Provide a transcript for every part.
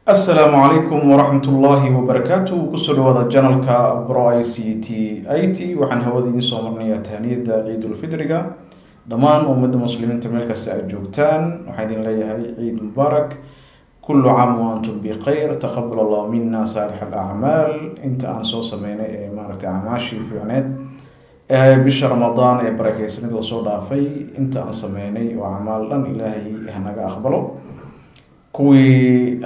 السلام عليكم ورحمة الله وبركاته كسر وهذا جنال كبرو اي سي تي اي تي وحن هودي نسوا مرنية تهنية عيد الفطر دمان ومد مسلمين تملك الساعة جوتان وحيدين لي عيد مبارك كل عام وانتم بخير تقبل الله منا صالح الأعمال انت أنسو سميني مارتي عماشي في عناد بش رمضان بركة سنة وصودا في انت أنسميني وعمال لن إلهي هنقا أخبره kuwii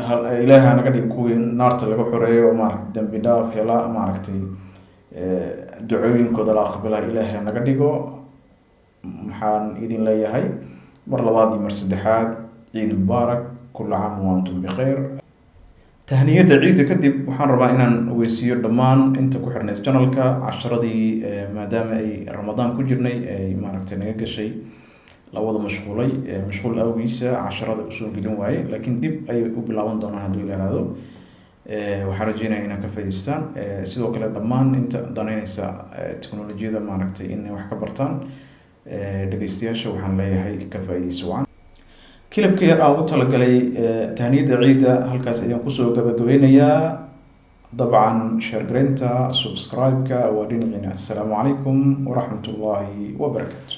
ilaahay anaga dhig kuwii naarta laga xoreeyo maaragtay dambi dhaaf hela maaragtay ducooyinkooda la aqbala ilaahay anaga dhigo maxaan idin leeyahay mar labaad iyo mar saddexaad ciid mubaarak kullu caam wa antum bikhair tahniyada ciida kadib waxaan rabaa inaan ogeysiiyo dhammaan inta ku xirnay channelka casharadii maadaama ay ramadaan ku jirnay ay maaragtay naga gashay lawada mashquul awgiisa casharada usoo gelin waaye laakiin dib ay u bilaaban doonaan hadduu ilaalaado waxaan rajeynayaa inaad ka faa'iidaystaan sidoo kale dhammaan inta danaynaysa teknolojiyada maaragtay inay wax ka bartaan dhegeystayaasha waxaan leeyahay ka faa'iidayso wacan kilabka yar aan ugu talagalay tahniyada ciida halkaas ayaan kusoo gabagabeynayaa dabcan sharegareynta subscribe-ka waa dhinaciina assalaamu calaykum waraxmatullaahi wabarakaatu